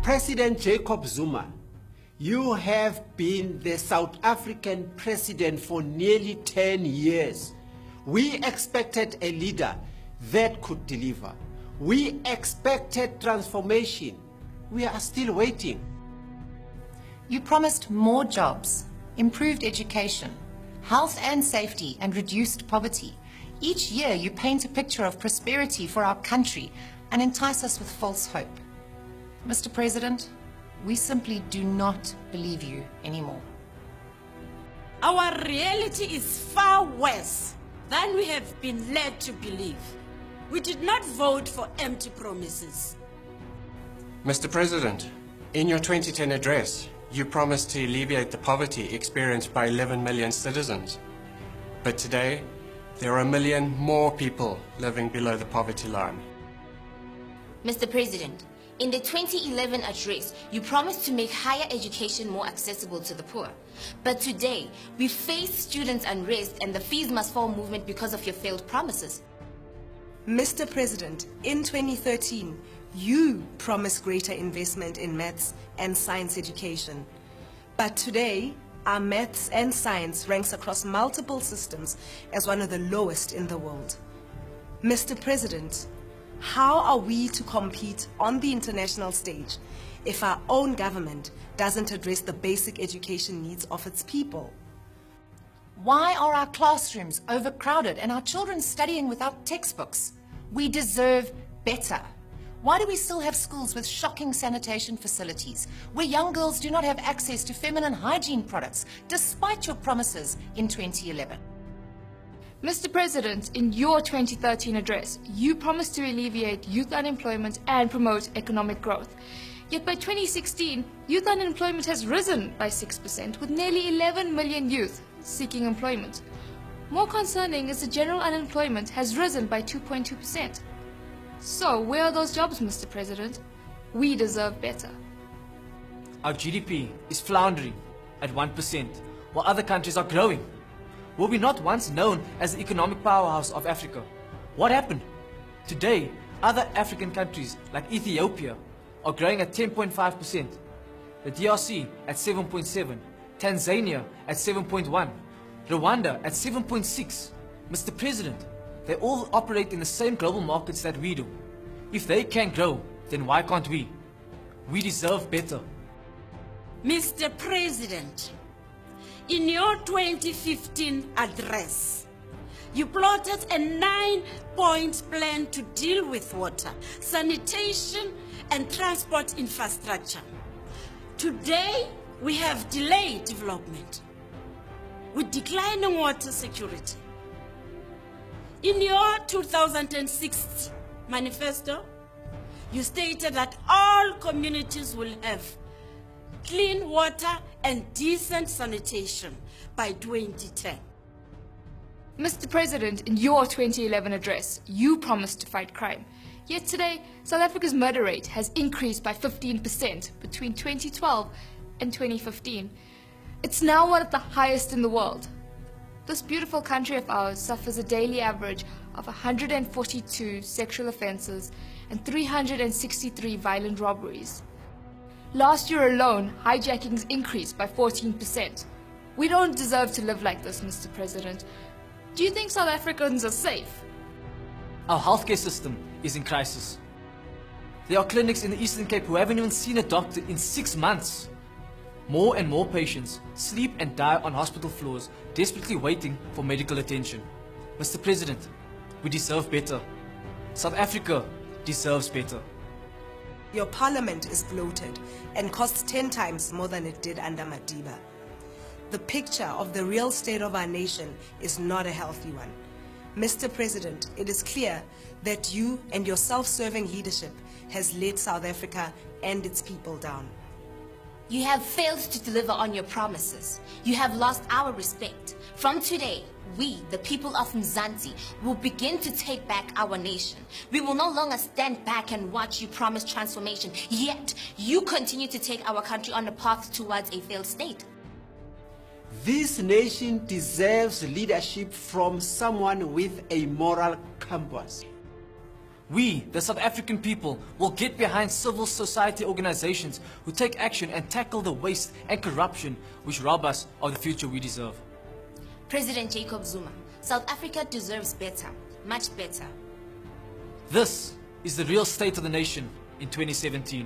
President Jacob Zuma, you have been the South African president for nearly 10 years. We expected a leader that could deliver. We expected transformation. We are still waiting. You promised more jobs, improved education, health and safety, and reduced poverty. Each year you paint a picture of prosperity for our country and entice us with false hope. Mr. President, we simply do not believe you anymore. Our reality is far worse than we have been led to believe. We did not vote for empty promises. Mr. President, in your 2010 address, you promised to alleviate the poverty experienced by 11 million citizens. But today, there are 1 million more people living below the poverty line. Mr. President, in the 2011 address, you promised to make higher education more accessible to the poor. But today, we face students' unrest and the fees must fall movement because of your failed promises. Mr. President, in 2013, you promised greater investment in maths and science education. But today, our maths and science ranks across multiple systems as one of the lowest in the world. Mr. President, how are we to compete on the international stage if our own government doesn't address the basic education needs of its people? Why are our classrooms overcrowded and our children studying without textbooks? We deserve better. Why do we still have schools with shocking sanitation facilities, where young girls do not have access to feminine hygiene products, despite your promises in 2011? Mr. President, in your 2013 address, you promised to alleviate youth unemployment and promote economic growth. Yet by 2016, youth unemployment has risen by 6%, with nearly 11 million youth seeking employment. More concerning is the general unemployment has risen by 2.2%. So, where are those jobs, Mr. President? We deserve better. Our GDP is floundering at 1%, while other countries are growing. Were we not once known as the economic powerhouse of Africa? What happened? Today, other African countries like Ethiopia are growing at 10.5%, the DRC at 7.7%, Tanzania at 7.1%, Rwanda at 7.6%. Mr. President, they all operate in the same global markets that we do. If they can grow, then why can't we? We deserve better. Mr. President, in your 2015 address, you plotted a 9-point plan to deal with water, sanitation, and transport infrastructure. Today, we have delayed development with declining water security. In your 2006 manifesto, you stated that all communities will have clean water and decent sanitation by 2010. Mr. President, in your 2011 address, you promised to fight crime. Yet today, South Africa's murder rate has increased by 15% between 2012 and 2015. It's now one of the highest in the world. This beautiful country of ours suffers a daily average of 142 sexual offenses and 363 violent robberies. Last year alone, hijackings increased by 14%. We don't deserve to live like this, Mr. President. Do you think South Africans are safe? Our healthcare system is in crisis. There are clinics in the Eastern Cape who haven't even seen a doctor in 6 months. More and more patients sleep and die on hospital floors, desperately waiting for medical attention. Mr. President, we deserve better. South Africa deserves better. Your parliament is bloated and costs 10 times more than it did under Madiba. The picture of the real state of our nation is not a healthy one. Mr. President, it is clear that you and your self-serving leadership has let South Africa and its people down. You have failed to deliver on your promises. You have lost our respect. From today, we, the people of Mzansi, will begin to take back our nation. We will no longer stand back and watch you promise transformation, yet you continue to take our country on a path towards a failed state. This nation deserves leadership from someone with a moral compass. We, the South African people, will get behind civil society organizations who take action and tackle the waste and corruption which rob us of the future we deserve. President Jacob Zuma, South Africa deserves better, much better. This is the real state of the nation in 2017.